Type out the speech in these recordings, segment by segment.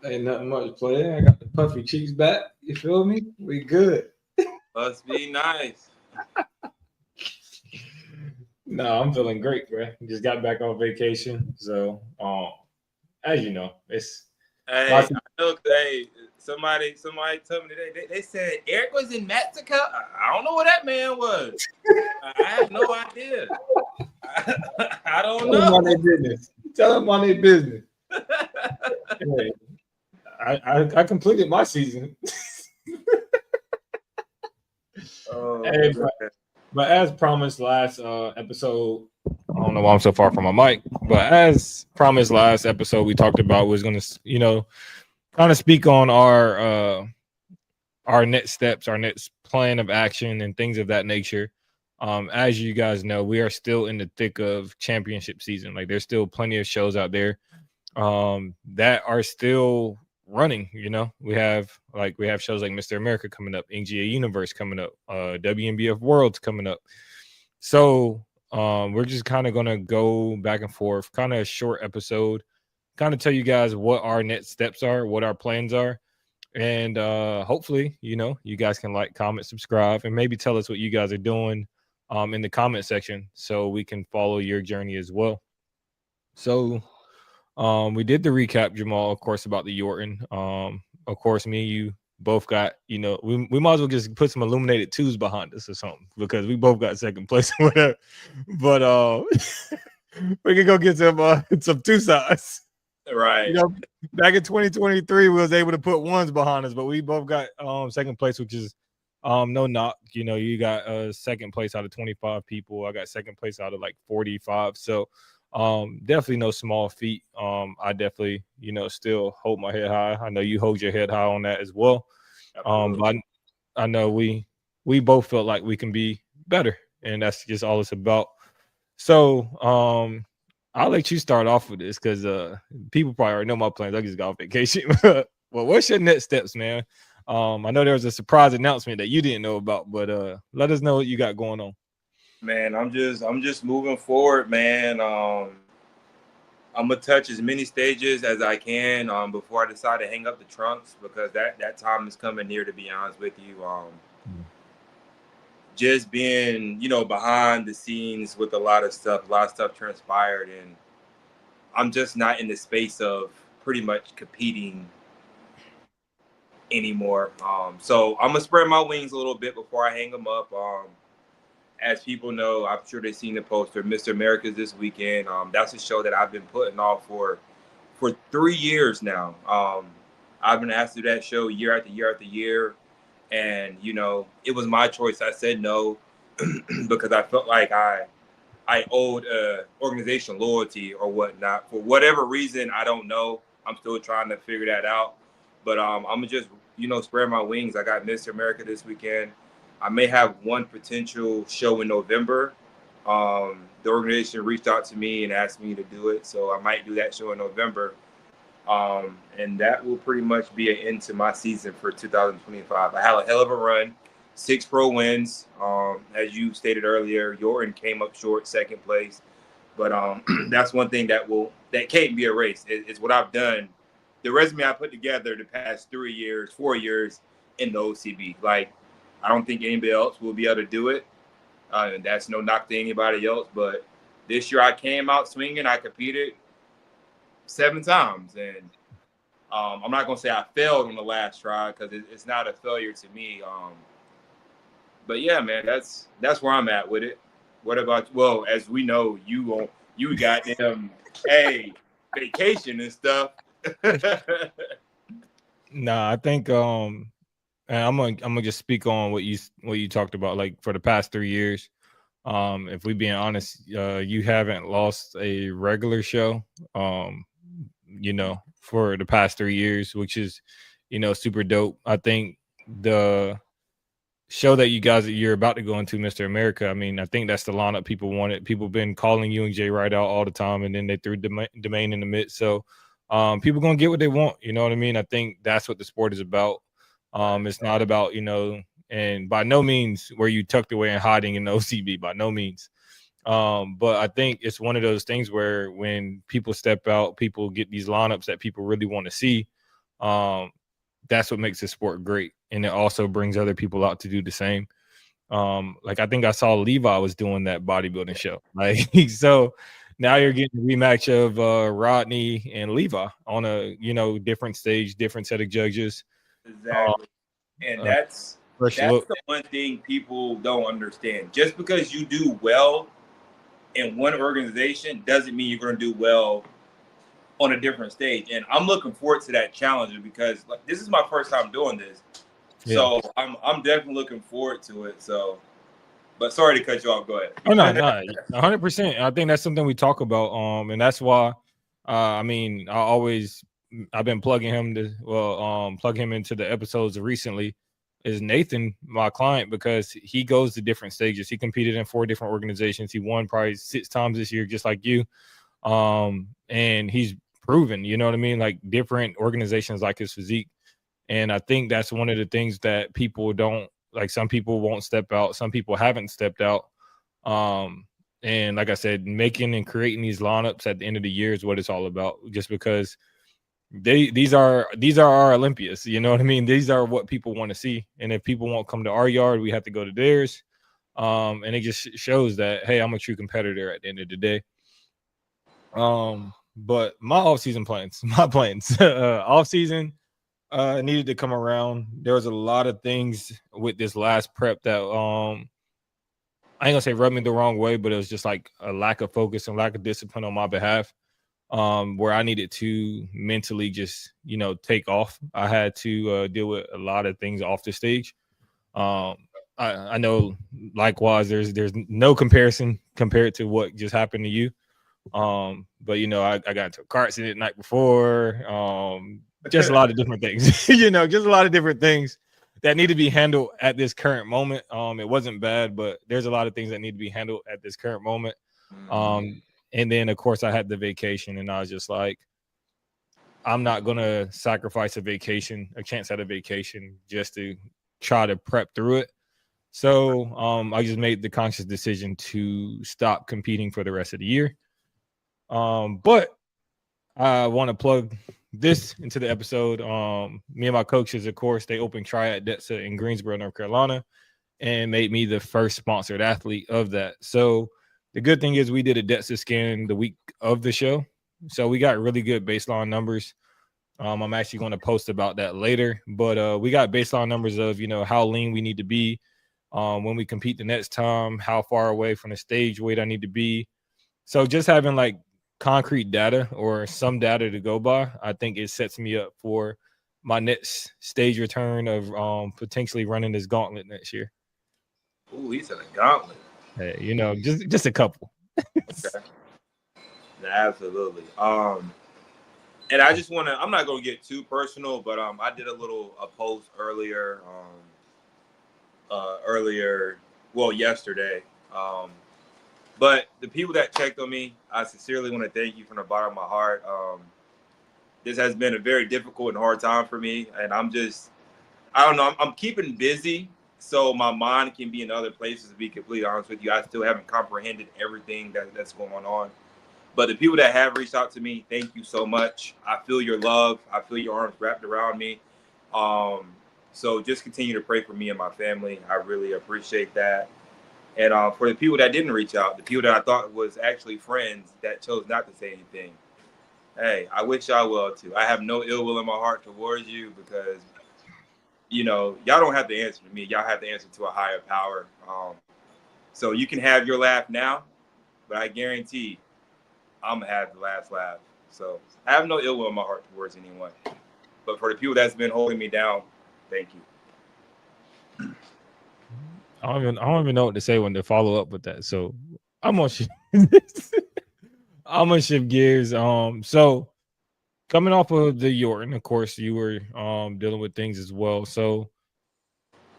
Ain't nothing much playing. I got the puffy cheeks back. You feel me? We good. Must be nice. No, I'm feeling great, bro. Just got back on vacation, so as you know, it's Hey, lots of. I know. Hey, somebody told me today. They said Eric was in Mexico. I don't know where that man was. I have no idea. I don't Tell them on know. their business. Tell them on their business. Hey, I completed my season. Oh, Hey, man. but as promised last episode, I don't know why I'm so far from my mic, but as promised last episode, we talked about was going to, kind of speak on our next steps, our next plan of action, and things of that nature. As you guys know, we are still in the thick of championship season. Like, there's still plenty of shows out there that are still running. We have shows like Mr. America coming up, NGA Universe coming up, WNBF Worlds coming up. So we're just kind of gonna go back and forth, kind of a short episode, kind of tell you guys what our next steps are, what our plans are, and hopefully you guys can like, comment, subscribe, and maybe tell us what you guys are doing in the comment section so we can follow your journey as well. So we did the recap, Jamaal, of course, about the Yorton. Of course, me and you both got, we might as well just put some illuminated twos behind us or something, because we both got second place or whatever. But we can go get some two sides. Right. Back in 2023, we was able to put ones behind us, but we both got second place, which is no knock. You got second place out of 25 people. I got second place out of like 45. So definitely no small feat. I definitely still hold my head high. I know you hold your head high on that as well. But I know we both felt like we can be better, and that's just all it's about. So I'll let you start off with this, because people probably already know my plans. I just got on vacation. Well, what's your next steps, man? I know there was a surprise announcement that you didn't know about, but let us know what you got going on. Man, I'm just moving forward, man. I'm gonna touch as many stages as I can before I decide to hang up the trunks, because that time is coming near, to be honest with you. Just being, behind the scenes with a lot of stuff transpired, and I'm just not in the space of pretty much competing anymore. So I'm gonna spread my wings a little bit before I hang them up. As people know, I'm sure they've seen the poster. Mr. America's this weekend. That's a show that I've been putting off for 3 years now. I've been asked to do that show year after year after year, and it was my choice. I said no because I felt like I owed organization loyalty or whatnot. For whatever reason, I don't know. I'm still trying to figure that out. But I'm gonna just spread my wings. I got Mr. America this weekend. I may have one potential show in November. The organization reached out to me and asked me to do it, so I might do that show in November. And that will pretty much be an end to my season for 2025. I had a hell of a run, 6 pro wins. As you stated earlier, Yorton came up short, second place. But that's one thing that can't be erased. It's what I've done. The resume I put together the past 3 years, 4 years in the OCB. Like, I don't think anybody else will be able to do it. And that's no knock to anybody else. But this year I came out swinging. I competed 7 times. And I'm not going to say I failed on the last try, because it's not a failure to me. But yeah, man, that's where I'm at with it. What about, well, as we know, you got them, hey, vacation and stuff. Nah, I think and I'm gonna just speak on what you talked about, like, for the past 3 years. If we being honest, you haven't lost a regular show, for the past 3 years, which is, super dope. I think the show that you're about to go into, Mr. America, I mean, I think that's the lineup people wanted. People been calling you and Jay Wright out all the time, and then they threw Domain in the mix. So people gonna get what they want. You know what I mean? I think that's what the sport is about. It's not about, and by no means were you tucked away and hiding in the OCB, by no means. But I think it's one of those things where when people step out, people get these lineups that people really want to see. That's what makes the sport great, and it also brings other people out to do the same. Like I think I saw Levi was doing that bodybuilding show. Like so now you're getting a rematch of Rodney and Levi on a different stage, different set of judges. Exactly. And Uh, that's look. the one thing people don't understand. Just because you do well in one organization doesn't mean you're going to do well on a different stage. And I'm looking forward to that challenge because like this is my first time doing this. Yeah. So I'm definitely looking forward to it. So but sorry to cut you off. Go ahead. Oh no, 100%. I think that's something we talk about. And that's why I mean I've been plugging him plug him into the episodes recently is Nathan, my client, because he goes to different stages. He competed in 4 different organizations. He won probably 6 times this year, just like you. And he's proven, you know what I mean? Like different organizations like his physique. And I think that's one of the things that people don't like. Some people won't step out. Some people haven't stepped out. And like I said, making and creating these lineups at the end of the year is what it's all about. Just because these are our Olympias, you know what I mean? These are what people want to see. And if people won't come to our yard, we have to go to theirs. And it just shows that, hey, I'm a true competitor at the end of the day. But my off-season plans, off-season needed to come around. There was a lot of things with this last prep that I ain't gonna say rubbed me the wrong way, but it was just like a lack of focus and lack of discipline on my behalf. Where I needed to mentally just take off. I had to deal with a lot of things off the stage. I know likewise there's no comparison compared to what just happened to you. But I got into a car accident the night before. Just a lot of different things, just a lot of different things that need to be handled at this current moment. It wasn't bad, but there's a lot of things that need to be handled at this current moment. And then of course I had the vacation, and I was just like, I'm not gonna sacrifice a chance at a vacation just to try to prep through it. So I just made the conscious decision to stop competing for the rest of the year. But I want to plug this into the episode. Me and my coaches, of course, they opened Triad DEXA in Greensboro, North Carolina, and made me the first sponsored athlete of that. So the good thing is we did a DEXA scan the week of the show. So we got really good baseline numbers. I'm actually going to post about that later, but we got baseline numbers of, how lean we need to be when we compete the next time, how far away from the stage weight I need to be. So just having like concrete data or some data to go by, I think it sets me up for my next stage return of potentially running this gauntlet next year. Ooh, he said a gauntlet. Hey, just a couple. Okay. Absolutely. And I just want to, I'm not going to get too personal, but I did a post earlier, yesterday. But the people that checked on me, I sincerely want to thank you from the bottom of my heart. This has been a very difficult and hard time for me. And I don't know, I'm keeping busy so my mind can be in other places, to be completely honest with you. I still haven't comprehended everything that's going on. But the people that have reached out to me, thank you so much. I feel your love. I feel your arms wrapped around me. So just continue to pray for me and my family. I really appreciate that. And for the people that didn't reach out, the people that I thought was actually friends that chose not to say anything, hey, I wish y'all well too. I have no ill will in my heart towards you because, y'all don't have to answer to me. Y'all have to answer to a higher power. So you can have your laugh now, but I guarantee I'm going to have the last laugh. So I have no ill will in my heart towards anyone. But for the people that's been holding me down, thank you. I don't even know what to say when to follow up with that. So I'm gonna shift gears. So coming off of the Yorton, of course, you were dealing with things as well. So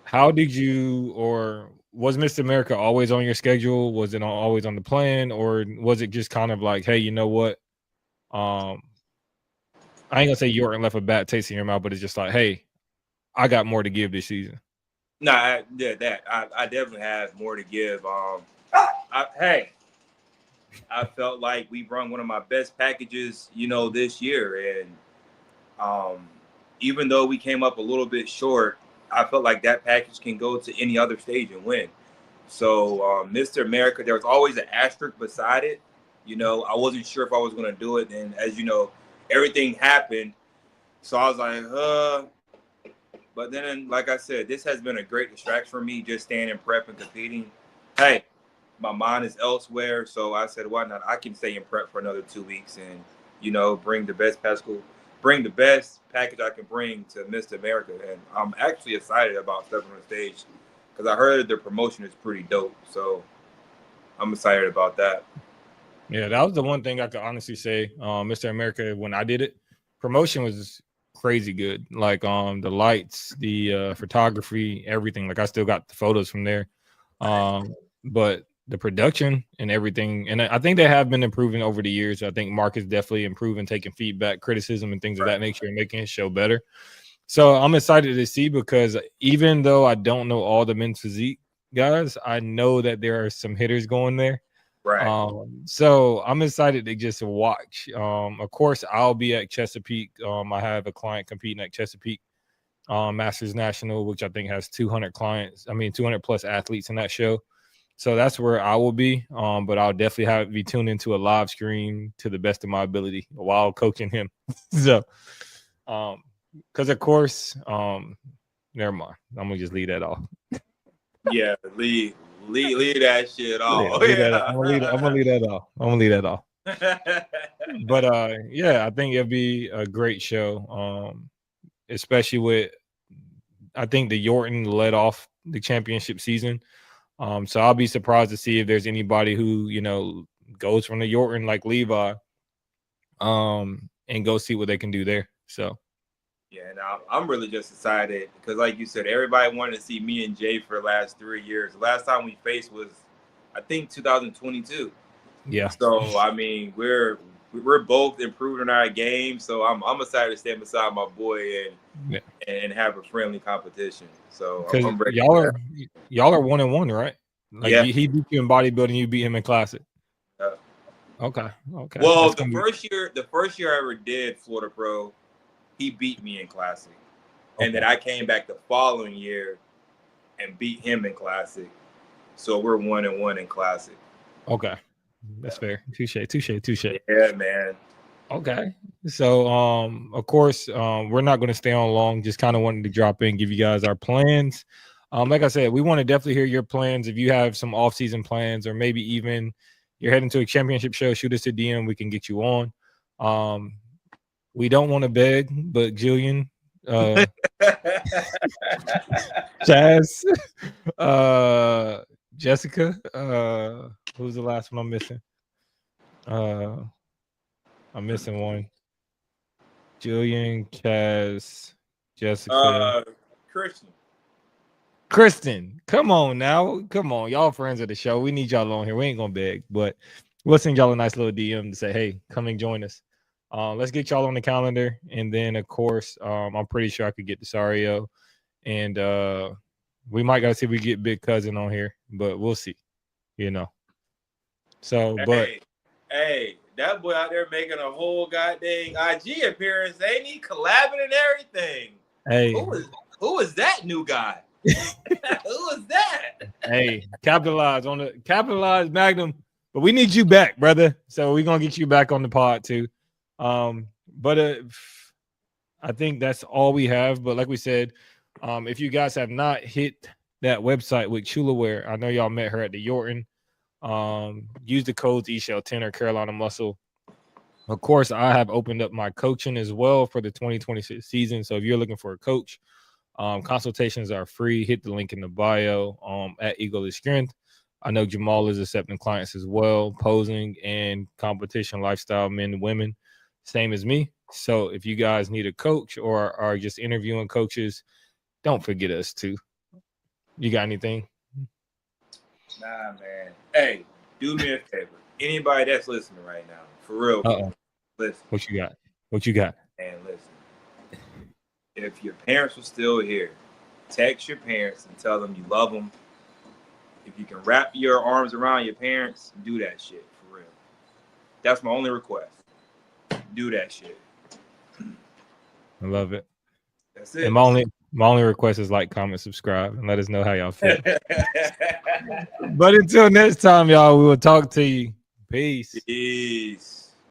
how did you, or was Mr. America always on your schedule? Was it always on the plan, or was it just kind of like, hey, you know what? I ain't gonna say Yorton left a bad taste in your mouth, but it's just like, hey, I got more to give this season. No, I definitely have more to give. I felt like we run one of my best packages, this year, and even though we came up a little bit short, I felt like that package can go to any other stage and win. So Mr. America, there was always an asterisk beside it. You know, I wasn't sure if I was going to do it. And as you know, everything happened. So I was like, But then, like I said, this has been a great distraction for me, just staying in prep and competing. Hey, my mind is elsewhere. So I said, why not? I can stay in prep for another 2 weeks and, you know, bring the best package I can bring to Mr. America. And I'm actually excited about stepping on the stage because I heard the promotion is pretty dope. So I'm excited about that. Yeah, that was the one thing I could honestly say. Mr. America, when I did it, promotion was crazy good. Like the lights, the photography, everything. Like I still got the photos from there. But the production and everything, and I think they have been improving over the years. I think Mark is definitely improving, taking feedback, criticism, and things of that nature, and making his show better. So I'm excited to see, because even though I don't know all the men's physique guys, I know that there are some hitters going there. Right. So I'm excited to just watch. Of course, I'll be at Chesapeake. I have a client competing at Chesapeake Masters National, which I think has 200 clients. I mean, 200 plus athletes in that show. So that's where I will be. But I'll definitely be tuned into a live stream to the best of my ability while coaching him. So, because of course, never mind. I'm gonna just leave that off. Yeah, leave that shit off. Yeah, I'm gonna leave that off. But yeah, I think it'll be a great show. Especially with, I think the Yorton led off the championship season. So I'll be surprised to see if there's anybody who, you know, goes from the Yorton like Levi, and go see what they can do there. So yeah, now I'm really just excited because, like you said, everybody wanted to see me and Jay for the last 3 years. The last time we faced was, I think, 2022. yeah. So I mean, we're both improving our game. So I'm excited to stand beside my boy and have a friendly competition. So Because I'm ready. y'all are 1-1, right? Like Yeah. he beat you in bodybuilding, you beat him in classic. Okay. Well, the first year I ever did Florida Pro, he beat me in classic, and then I came back the following year and beat him in classic. So we're 1-1 in classic. Okay, that's fair. Touche. Yeah, man. Okay. So of course, we're not going to stay on long. Just kind of wanted to drop in, give you guys our plans. Like I said, we want to definitely hear your plans. If you have some off-season plans, or maybe even you're heading to a championship show, shoot us a DM. We can get you on. We don't want to beg, but Jillian, Chaz, Jessica, who's the last one I'm missing? I'm missing one. Jillian, Chaz, Jessica, Kristen. Come on now. Come on. Y'all friends of the show. We need y'all on here. We ain't gonna beg, but we'll send y'all a nice little DM to say, hey, come and join us. Let's get y'all on the calendar. And then of course, I'm pretty sure I could get Desario. And we might gotta see if we get Big Cousin on here, but we'll see. You know. So, but hey, that boy out there making a whole goddamn IG appearance, ain't he? Collabing and everything. Hey, who is that new guy? Who is that? Hey, capitalize Magnum, but we need you back, brother. So we're gonna get you back on the pod too. But I think that's all we have. But like we said, if you guys have not hit that website with Chulaware, I know y'all met her at the Yorton. Use the codes eShell10 or Carolina Muscle. Of course, I have opened up my coaching as well for the 2026 season. So if you're looking for a coach, consultations are free. Hit the link in the bio at Eagle of Strength. I know Jamaal is accepting clients as well, posing and competition lifestyle, men and women, same as me. So if you guys need a coach or are just interviewing coaches, don't forget us too. You got anything? Nah, man. Hey, do me a favor. Anybody that's listening right now, for real, listen. What you got? And listen. If your parents were still here, text your parents and tell them you love them. If you can wrap your arms around your parents, do that shit, for real. That's my only request. Do that shit. I love it. That's it. And my only request is like, comment, subscribe, and let us know how y'all feel. But until next time, y'all, we will talk to you. Peace. Peace.